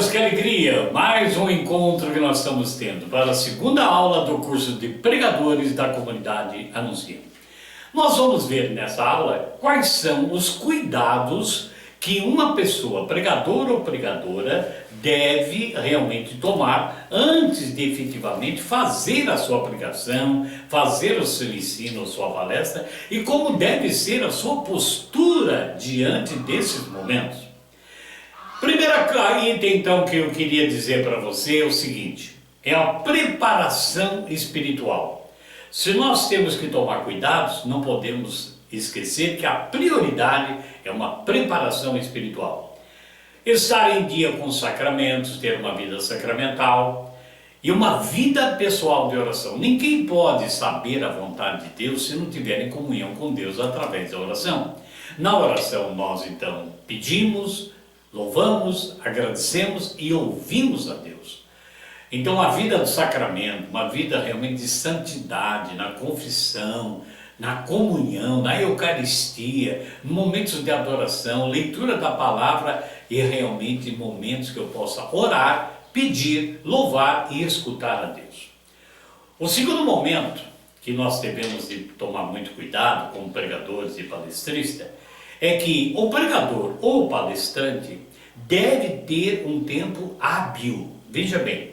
meus, que alegria! Mais um encontro que nós estamos tendo para a segunda aula do curso de pregadores da comunidade Anuncia. Nós vamos ver nessa aula quais são os cuidados que uma pessoa, pregador ou pregadora, deve realmente tomar antes de efetivamente fazer a sua pregação, fazer o seu ensino, a sua palestra, e como deve ser a sua postura diante desses momentos. Primeira item, então, que eu queria dizer para você é o seguinte: é a preparação espiritual. Se nós temos que tomar cuidados, não podemos esquecer que a prioridade é uma preparação espiritual. Estar em dia com os sacramentos, ter uma vida sacramental e uma vida pessoal de oração. Ninguém pode saber a vontade de Deus se não tiver em comunhão com Deus através da oração. Na oração nós então pedimos, louvamos, agradecemos e ouvimos a Deus. Então a vida do sacramento, uma vida realmente de santidade, na confissão, na comunhão, na Eucaristia, momentos de adoração, leitura da palavra e realmente momentos que eu possa orar, pedir, louvar e escutar a Deus. O segundo momento que nós devemos de tomar muito cuidado como pregadores e palestristas é que o pregador ou o palestrante deve ter um tempo hábil, veja bem,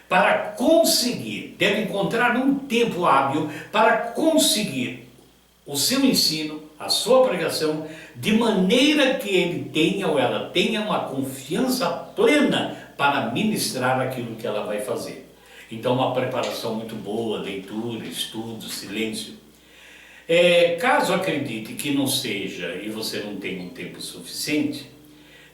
para conseguir, deve encontrar um tempo hábil para conseguir o seu ensino, a sua pregação, de maneira que ele tenha ou ela tenha uma confiança plena para ministrar aquilo que ela vai fazer. Então uma preparação muito boa, leitura, estudo, silêncio. Caso acredite que não seja e você não tenha um tempo suficiente,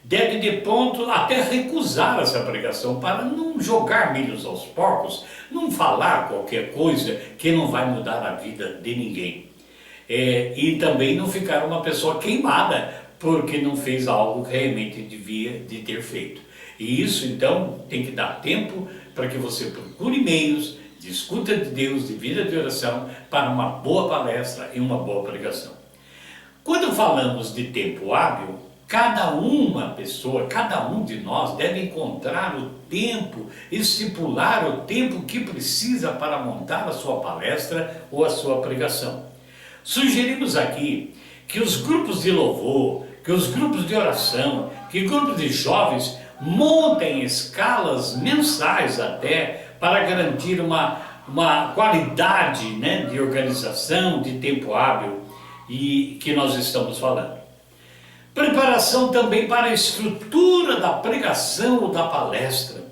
deve de ponto até recusar essa pregação para não jogar milhos aos porcos, não falar qualquer coisa que não vai mudar a vida de ninguém. E também não ficar uma pessoa queimada porque não fez algo que realmente devia de ter feito. E isso então tem que dar tempo para que você procure meios de escuta de Deus, de vida de oração, para uma boa palestra e uma boa pregação. Quando falamos de tempo hábil, cada uma pessoa, cada um de nós deve encontrar o tempo, estipular o tempo que precisa para montar a sua palestra ou a sua pregação. Sugerimos aqui que os grupos de louvor, que os grupos de oração, que grupos de jovens montem escalas mensais até para garantir uma qualidade, né, de organização, de tempo hábil e que nós estamos falando. Preparação também para a estrutura da pregação ou da palestra.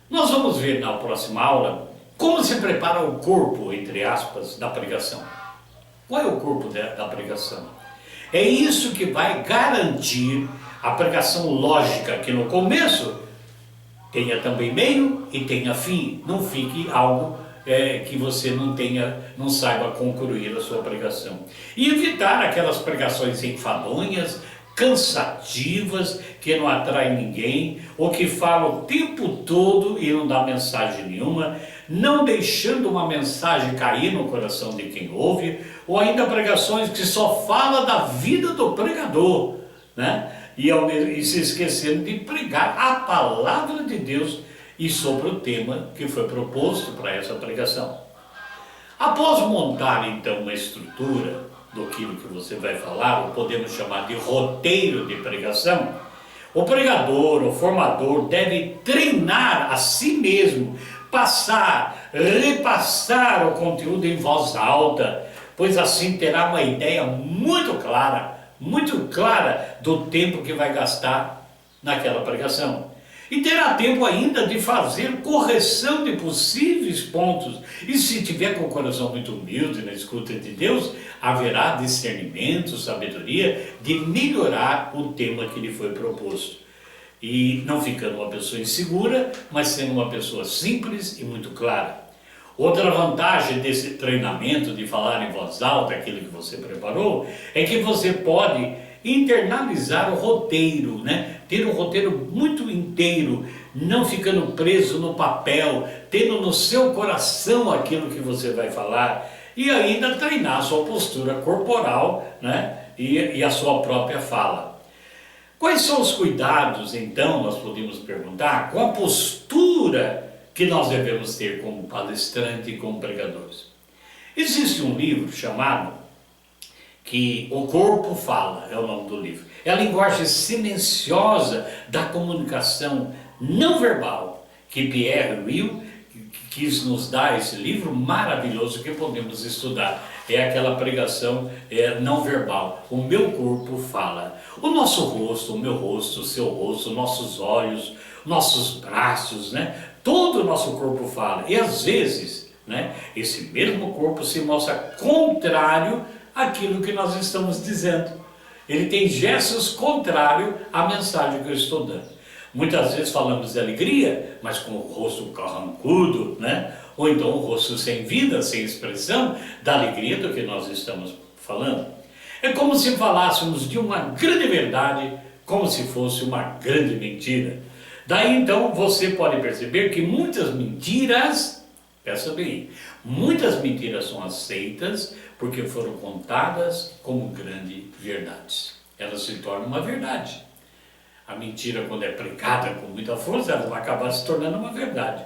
Nós vamos ver na próxima aula como se prepara o corpo, entre aspas, da pregação. Qual é o corpo da pregação? É isso que vai garantir a pregação lógica, que no começo tenha também meio e tenha fim. Não fique algo que você não saiba concluir a sua pregação. E evitar aquelas pregações enfadonhas, cansativas, que não atraem ninguém, ou que falam o tempo todo e não dá mensagem nenhuma, não deixando uma mensagem cair no coração de quem ouve, ou ainda pregações que só falam da vida do pregador, né? E se esquecendo de pregar a palavra de Deus e sobre o tema que foi proposto para essa pregação. Após montar então uma estrutura daquilo que você vai falar, ou podemos chamar de roteiro de pregação, o pregador, o formador deve treinar a si mesmo, repassar o conteúdo em voz alta, pois assim terá uma ideia muito clara do tempo que vai gastar naquela pregação. E terá tempo ainda de fazer correção de possíveis pontos. E se tiver com o coração muito humilde na escuta de Deus, haverá discernimento, sabedoria de melhorar o tema que lhe foi proposto. E não ficando uma pessoa insegura, mas sendo uma pessoa simples e muito clara. Outra vantagem desse treinamento de falar em voz alta, aquilo que você preparou, é que você pode internalizar o roteiro, né? Ter um roteiro muito inteiro, não ficando preso no papel, tendo no seu coração aquilo que você vai falar e ainda treinar a sua postura corporal, né? E a sua própria fala. Quais são os cuidados, então, nós podemos perguntar, com a postura que nós devemos ter como palestrante e como pregadores? Existe um livro chamado que O Corpo Fala, é o nome do livro. É a linguagem silenciosa da comunicação não verbal, que Pierre Will quis nos dar, esse livro maravilhoso que podemos estudar. É aquela pregação não verbal. O meu corpo fala. O nosso rosto, o meu rosto, o seu rosto, nossos olhos, nossos braços, né? Todo o nosso corpo fala. E às vezes, né, esse mesmo corpo se mostra contrário àquilo que nós estamos dizendo. Ele tem gestos contrários à mensagem que eu estou dando. Muitas vezes falamos de alegria, mas com o rosto carrancudo, né? Ou então o rosto sem vida, sem expressão da alegria do que nós estamos falando. É como se falássemos de uma grande verdade, como se fosse uma grande mentira. Daí então você pode perceber que muitas mentiras, peça bem, muitas mentiras são aceitas porque foram contadas como grandes verdades. Elas se tornam uma verdade. A mentira, quando é pregada com muita força, ela vai acabar se tornando uma verdade.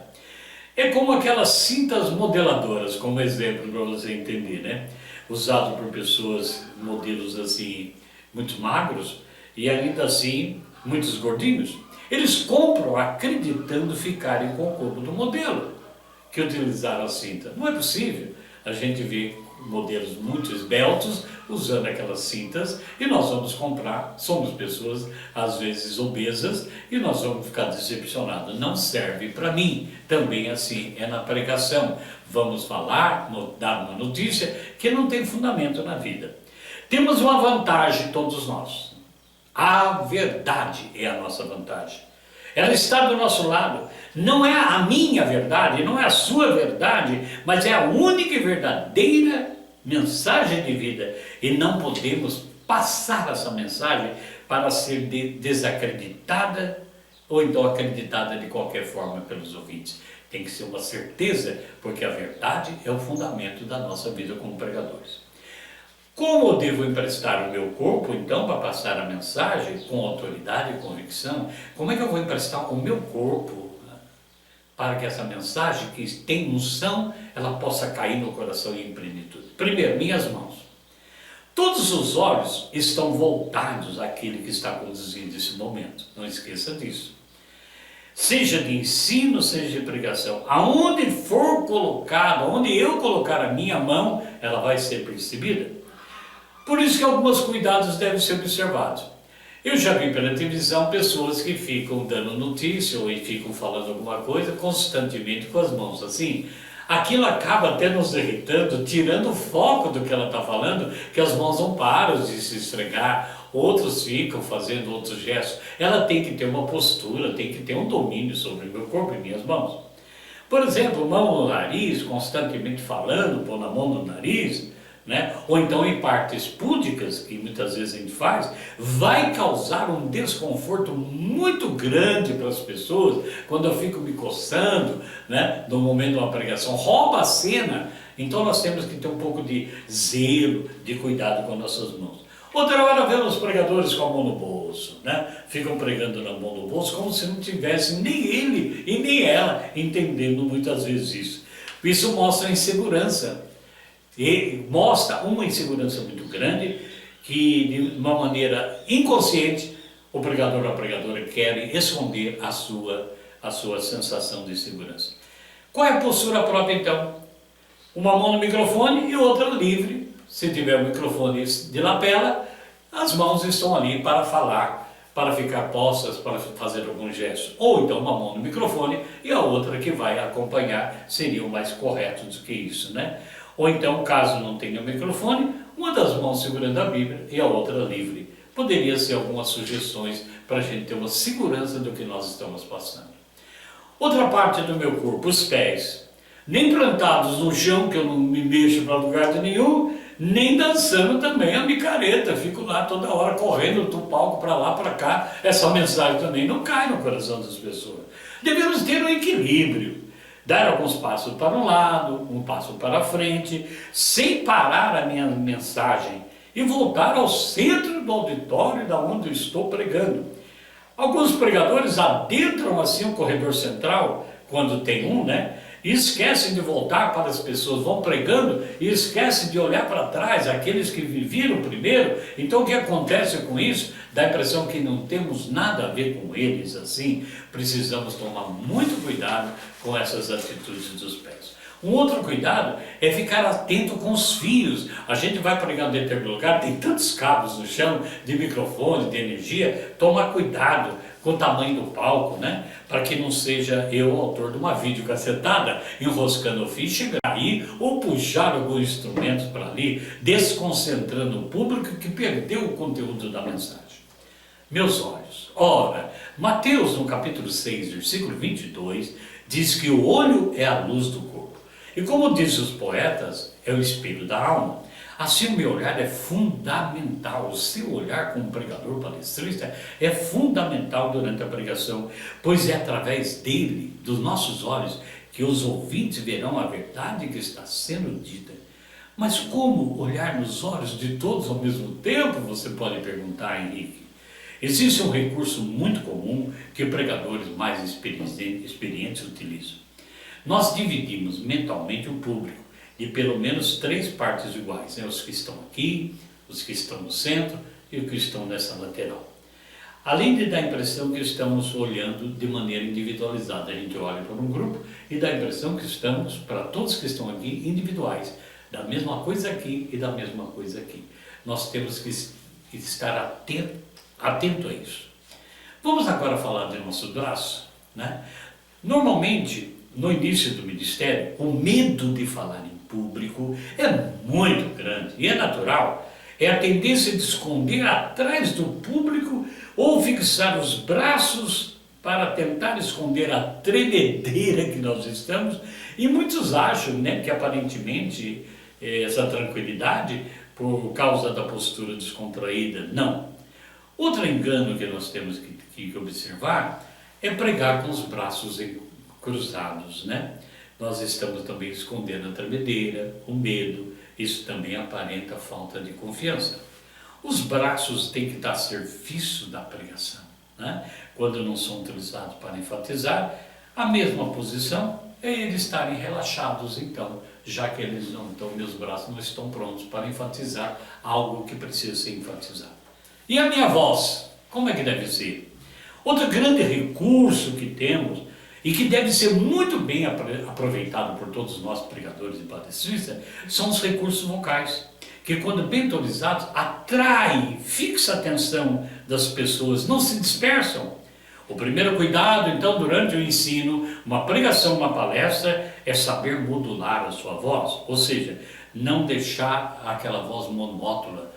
É como aquelas cintas modeladoras, como exemplo para você entender, né? Usado por pessoas, modelos assim, muito magros e ainda assim, muitos gordinhos. Eles compram acreditando ficarem com o corpo do modelo que utilizaram a cinta. Não é possível. A gente vê modelos muito esbeltos usando aquelas cintas e nós vamos comprar, somos pessoas às vezes obesas e nós vamos ficar decepcionados. Não serve para mim. Também assim é na pregação. Vamos falar, dar uma notícia que não tem fundamento na vida. Temos uma vantagem todos nós. A verdade é a nossa vantagem. Ela está do nosso lado. Não é a minha verdade, não é a sua verdade, mas é a única e verdadeira mensagem de vida. E não podemos passar essa mensagem para ser desacreditada ou então acreditada de qualquer forma pelos ouvintes. Tem que ser uma certeza, porque a verdade é o fundamento da nossa vida como pregadores. Como eu devo emprestar o meu corpo, então, para passar a mensagem com autoridade e convicção? Como é que eu vou emprestar o meu corpo para que essa mensagem, que tem unção, ela possa cair no coração e em plenitude? Primeiro, minhas mãos. Todos os olhos estão voltados àquele que está conduzindo esse momento. Não esqueça disso. Seja de ensino, seja de pregação. Aonde for colocado, aonde eu colocar a minha mão, ela vai ser percebida. Por isso que alguns cuidados devem ser observados. Eu já vi pela televisão pessoas que ficam dando notícia ou ficam falando alguma coisa constantemente com as mãos assim. Aquilo acaba até nos irritando, tirando o foco do que ela está falando, que as mãos não param de se esfregar, outros ficam fazendo outros gestos. Ela tem que ter uma postura, tem que ter um domínio sobre o meu corpo e minhas mãos. Por exemplo, mão no nariz, constantemente falando, pôr na mão no nariz, né? Ou então em partes púdicas, que muitas vezes a gente faz, vai causar um desconforto muito grande para as pessoas, quando eu fico me coçando, né? No momento de uma pregação, rouba a cena. Então nós temos que ter um pouco de zelo, de cuidado com nossas mãos. Outra hora vemos pregadores com a mão no bolso, né? Ficam pregando na mão no bolso como se não tivesse nem ele e nem ela entendendo muitas vezes isso. Isso mostra insegurança. E mostra uma insegurança muito grande que, de uma maneira inconsciente, o pregador ou a pregadora querem esconder a sua sensação de segurança. Qual é a postura própria, então? Uma mão no microfone e outra livre. Se tiver o microfone de lapela, as mãos estão ali para falar, para ficar postas, para fazer algum gesto. Ou então uma mão no microfone e a outra que vai acompanhar seria o mais correto do que isso, né? Ou então, caso não tenha o microfone, uma das mãos segurando a Bíblia e a outra livre. Poderia ser algumas sugestões para a gente ter uma segurança do que nós estamos passando. Outra parte do meu corpo, os pés. Nem plantados no chão, que eu não me mexo para lugar nenhum, nem dançando também a micareta. Fico lá toda hora correndo do palco para lá, para cá. Essa mensagem também não cai no coração das pessoas. Devemos ter um equilíbrio. Dar alguns passos para um lado, um passo para frente, sem parar a minha mensagem e voltar ao centro do auditório da onde eu estou pregando. Alguns pregadores adentram assim o corredor central, quando tem um, né? E esquecem de voltar para as pessoas, vão pregando e esquecem de olhar para trás, aqueles que viveram primeiro. Então o que acontece com isso? Dá a impressão que não temos nada a ver com eles assim. Precisamos tomar muito cuidado com essas atitudes dos pés. Um outro cuidado é ficar atento com os fios. A gente vai pregar em determinado lugar, tem tantos cabos no chão, de microfone, de energia, tomar cuidado com o tamanho do palco, né? Para que não seja eu o autor de uma videocassetada enroscando o fio, chegar aí ou puxar algum instrumento para ali, desconcentrando o público que perdeu o conteúdo da mensagem. Meus olhos. Ora, Mateus no capítulo 6, versículo 22, diz que o olho é a luz do corpo. E como dizem os poetas, é o espelho da alma. Assim o meu olhar é fundamental, o seu olhar como pregador palestrista é fundamental durante a pregação, pois é através dele, dos nossos olhos, que os ouvintes verão a verdade que está sendo dita. Mas como olhar nos olhos de todos ao mesmo tempo, você pode perguntar, Henrique? Existe um recurso muito comum que pregadores mais experientes utilizam. Nós dividimos mentalmente o público de pelo menos 3 partes iguais, né? Os que estão aqui, os que estão no centro e os que estão nessa lateral. Além de dar a impressão que estamos olhando de maneira individualizada, a gente olha para um grupo e dá a impressão que estamos, para todos que estão aqui, individuais, da mesma coisa aqui e da mesma coisa aqui. Nós temos que estar atento a isso. Vamos agora falar do nosso braço, né? Normalmente, no início do ministério, o medo de falar em público é muito grande e é natural. É a tendência de esconder atrás do público ou fixar os braços para tentar esconder a tremedeira que nós estamos. E muitos acham, né, que aparentemente essa tranquilidade por causa da postura descontraída. Não. Outro engano que nós temos que observar é pregar com os braços cruzados, né? Nós estamos também escondendo a tremedeira, o medo, isso também aparenta falta de confiança. Os braços têm que estar a serviço da pregação, né? Quando não são utilizados para enfatizar, a mesma posição é eles estarem relaxados então, já que eles não estão, meus braços não estão prontos para enfatizar algo que precisa ser enfatizado. E a minha voz, como é que deve ser? Outro grande recurso que temos e que deve ser muito bem aproveitado por todos nós pregadores e palestristas, são os recursos vocais, que quando bem utilizados, atraem, fixa a atenção das pessoas, não se dispersam. O primeiro cuidado, então, durante o ensino, uma pregação, uma palestra, é saber modular a sua voz, ou seja, não deixar aquela voz monótona,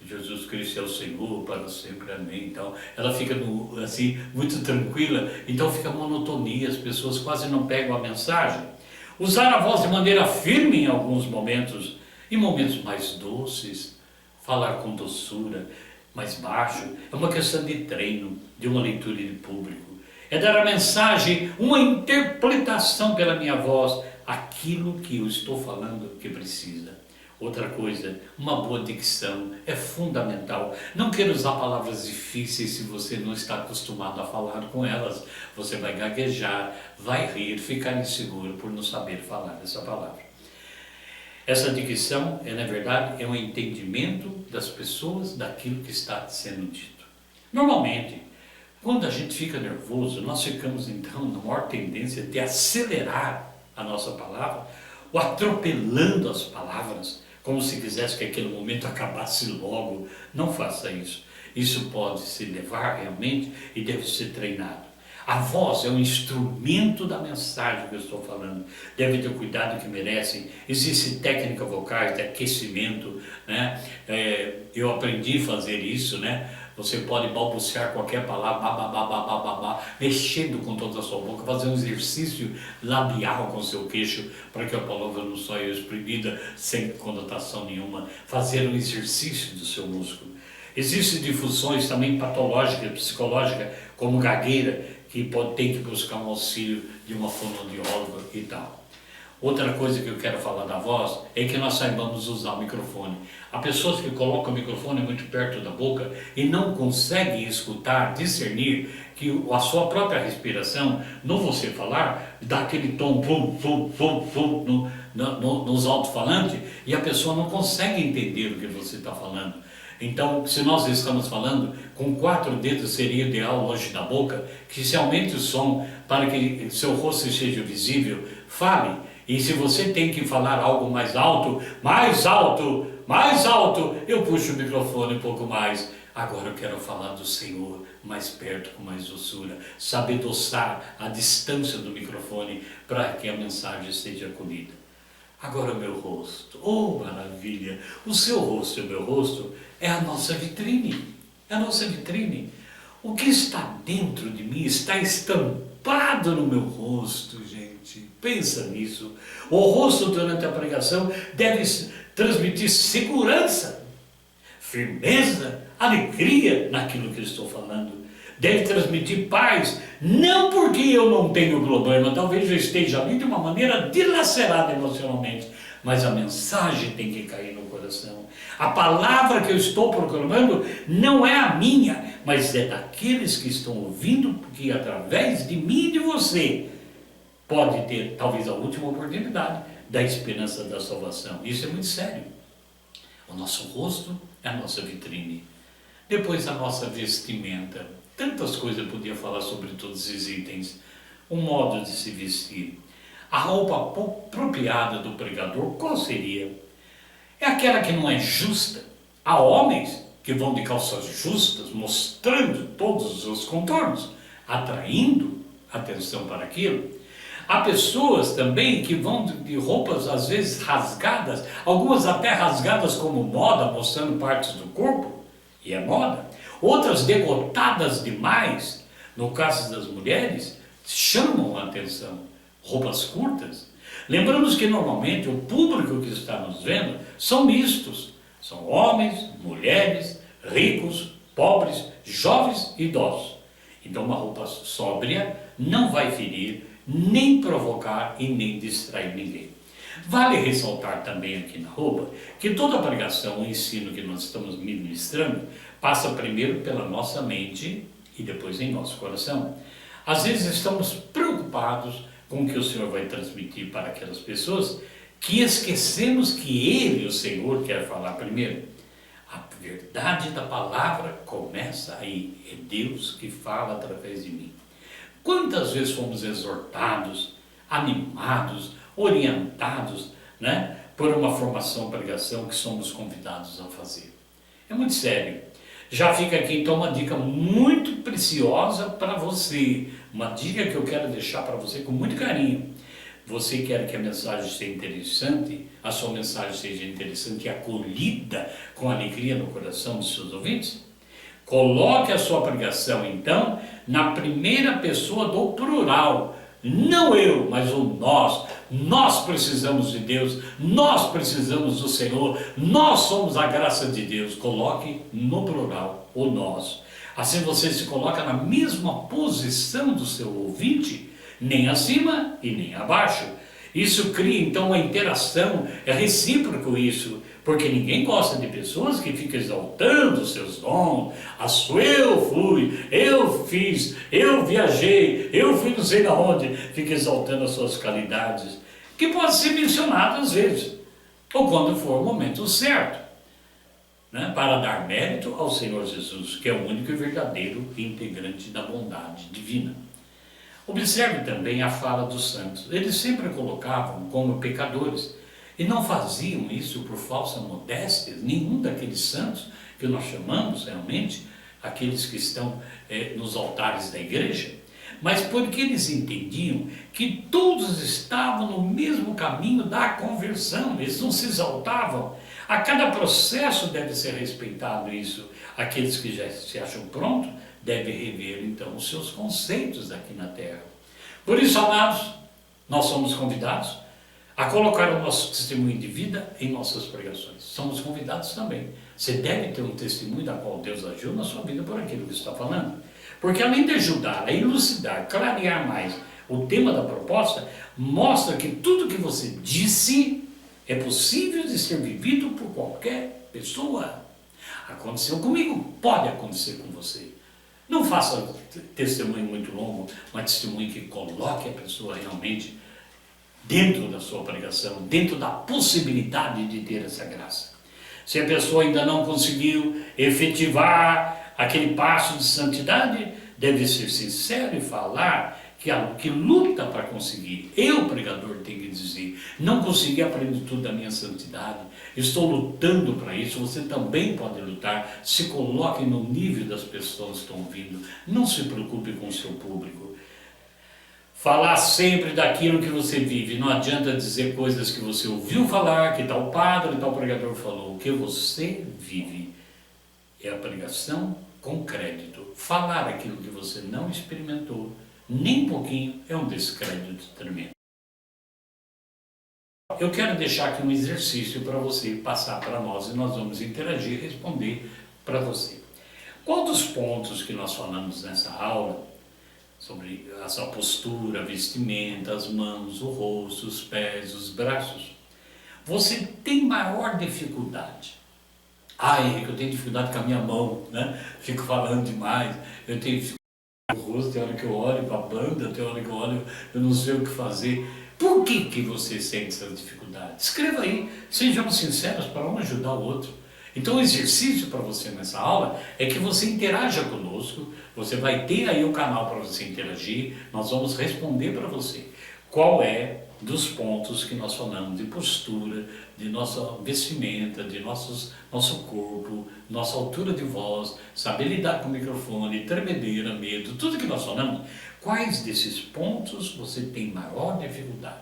Jesus Cristo é o Senhor, para sempre, amém. Então, ela fica assim, muito tranquila, então fica monotonia, as pessoas quase não pegam a mensagem. Usar a voz de maneira firme em alguns momentos, em momentos mais doces, falar com doçura, mais baixo, é uma questão de treino, de uma leitura de público. É dar a mensagem, uma interpretação pela minha voz, aquilo que eu estou falando que precisa. Outra coisa, uma boa dicção é fundamental. Não queira usar palavras difíceis se você não está acostumado a falar com elas. Você vai gaguejar, vai rir, ficar inseguro por não saber falar essa palavra. Essa dicção, na verdade, é um entendimento das pessoas daquilo que está sendo dito. Normalmente, quando a gente fica nervoso, nós ficamos então na maior tendência de acelerar a nossa palavra, ou atropelando as palavras, como se quisesse que aquele momento acabasse logo. Não faça isso. Isso pode se levar realmente e deve ser treinado. A voz é um instrumento da mensagem que eu estou falando. Deve ter o cuidado que merecem. Existe técnica vocais de aquecimento, né? Eu aprendi a fazer isso, né? Você pode balbuciar qualquer palavra, mexendo com toda a sua boca, fazer um exercício labial com o seu queixo, para que a palavra não saia exprimida sem conotação nenhuma. Fazer um exercício do seu músculo. Existem difusões também patológicas, psicológicas, como gagueira, que tem que buscar um auxílio de uma fonoaudióloga e tal. Outra coisa que eu quero falar da voz é que nós saibamos usar o microfone. Há pessoas que colocam o microfone muito perto da boca e não conseguem escutar, discernir que a sua própria respiração, no você falar, dá aquele tom nos alto-falantes e a pessoa não consegue entender o que você está falando. Então, se nós estamos falando, com 4 dedos seria ideal longe da boca, que se aumente o som para que seu rosto seja visível, fale. E se você tem que falar algo mais alto, mais alto, mais alto, eu puxo o microfone um pouco mais. Agora eu quero falar do Senhor mais perto, com mais doçura, saber dosar a distância do microfone para que a mensagem seja acolhida. Agora o meu rosto, oh maravilha, o seu rosto e o meu rosto é a nossa vitrine, é a nossa vitrine. O que está dentro de mim está estampado no meu rosto, gente, pensa nisso. O rosto durante a pregação deve transmitir segurança, firmeza, alegria naquilo que eu estou falando. Deve transmitir paz, não porque eu não tenho problema, talvez eu esteja ali de uma maneira dilacerada emocionalmente, mas a mensagem tem que cair no coração. A palavra que eu estou proclamando não é a minha, mas é daqueles que estão ouvindo, porque através de mim e de você pode ter talvez a última oportunidade da esperança da salvação. Isso é muito sério. O nosso rosto é a nossa vitrine. Depois a nossa vestimenta. Tantas coisas eu podia falar sobre todos esses itens. O modo de se vestir. A roupa apropriada do pregador, qual seria? É aquela que não é justa. Há homens que vão de calças justas, mostrando todos os contornos, atraindo atenção para aquilo. Há pessoas também que vão de roupas às vezes rasgadas, algumas até rasgadas como moda, mostrando partes do corpo, e é moda. Outras decotadas demais, no caso das mulheres, chamam a atenção. Roupas curtas. Lembramos que normalmente o público que está nos vendo são mistos. São homens, mulheres, ricos, pobres, jovens e idosos. Então uma roupa sóbria não vai ferir, nem provocar e nem distrair ninguém. Vale ressaltar também aqui na roupa que toda pregação, o ensino que nós estamos ministrando, passa primeiro pela nossa mente e depois em nosso coração. Às vezes estamos preocupados com o que o Senhor vai transmitir para aquelas pessoas que esquecemos que Ele, o Senhor, quer falar primeiro. A verdade da palavra começa aí, é Deus que fala através de mim. Quantas vezes fomos exortados, animados, orientados, né, por uma formação, pregação que somos convidados a fazer. É muito sério. Já fica aqui então uma dica muito preciosa para você, uma dica que eu quero deixar para você com muito carinho. Você quer que a mensagem seja interessante, a sua mensagem seja interessante e acolhida com alegria no coração dos seus ouvintes? Coloque a sua pregação então na primeira pessoa do plural. Não eu, mas o nós. Nós precisamos de Deus, nós precisamos do Senhor, nós somos a graça de Deus. Coloque no plural o nós. Assim você se coloca na mesma posição do seu ouvinte, nem acima e nem abaixo. Isso cria então uma interação, é recíproco isso, porque ninguém gosta de pessoas que ficam exaltando os seus dons. Eu fui, eu fiz, eu viajei, eu fui não sei aonde, fica exaltando as suas qualidades, que pode ser mencionado às vezes, ou quando for o momento certo, né, para dar mérito ao Senhor Jesus, que é o único e verdadeiro integrante da bondade divina. Observe também a fala dos santos. Eles sempre colocavam como pecadores e não faziam isso por falsa modéstia. Nenhum daqueles santos que nós chamamos realmente, aqueles que estão nos altares da igreja, mas porque eles entendiam que todos estavam no mesmo caminho da conversão, eles não se exaltavam. A cada processo deve ser respeitado isso. Aqueles que já se acham prontos devem rever então os seus conceitos aqui na terra. Por isso, amados, nós somos convidados a colocar o nosso testemunho de vida em nossas pregações. Somos convidados também. Você deve ter um testemunho da qual Deus agiu na sua vida por aquilo que está falando. Porque além de ajudar a elucidar, clarear mais O tema da proposta mostra que tudo que você disse é possível de ser vivido por qualquer pessoa. Aconteceu comigo, pode acontecer com você. Não faça testemunho muito longo, mas testemunho que coloque a pessoa realmente dentro da sua pregação, dentro da possibilidade de ter essa graça. Se a pessoa ainda não conseguiu efetivar aquele passo de santidade, deve ser sincero e falar que luta para conseguir. Eu, pregador, tenho que dizer, não consegui a plenitude da minha santidade, estou lutando para isso, você também pode lutar. Se coloque no nível das pessoas que estão ouvindo, não se preocupe com o seu público. Falar sempre daquilo que você vive, não adianta dizer coisas que você ouviu falar, que tal padre, tal pregador falou. O que você vive é a pregação com crédito. Falar aquilo que você não experimentou, nem um pouquinho, é um descrédito tremendo. Eu quero deixar aqui um exercício para você passar para nós e nós vamos interagir e responder para você. Qual dos pontos que nós falamos nessa aula, sobre essa postura, a vestimenta, as mãos, o rosto, os pés, os braços, você tem maior dificuldade? Henrique, eu tenho dificuldade com a minha mão, né? Fico falando demais, eu tenho dificuldade com o rosto, tem hora que eu olho para a banda, tem hora que eu olho, eu não sei o que fazer. Por que você sente essa dificuldade? Escreva aí, sejamos sinceros para um ajudar o outro. Então o exercício para você nessa aula é que você interaja conosco, você vai ter aí o canal para você interagir, nós vamos responder para você qual é dos pontos que nós falamos de postura, de nossa vestimenta, de nosso corpo, nossa altura de voz, saber lidar com o microfone, tremedeira, medo, tudo que nós falamos, quais desses pontos você tem maior dificuldade?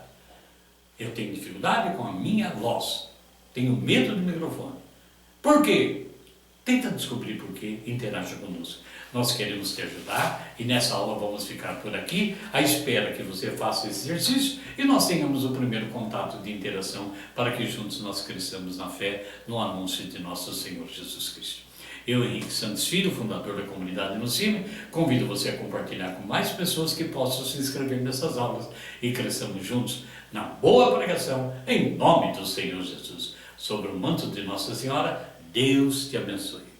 Eu tenho dificuldade com a minha voz, tenho medo do microfone. Por quê? Tenta descobrir por quê, interaja conosco. Nós queremos te ajudar e nessa aula vamos ficar por aqui, à espera que você faça esse exercício e nós tenhamos o primeiro contato de interação para que juntos nós cresçamos na fé no anúncio de nosso Senhor Jesus Cristo. Eu, Henrique Santos Filho, fundador da comunidade no CIMI, convido você a compartilhar com mais pessoas que possam se inscrever nessas aulas e cresçamos juntos na boa pregação em nome do Senhor Jesus. Sobre o manto de Nossa Senhora, Deus te abençoe.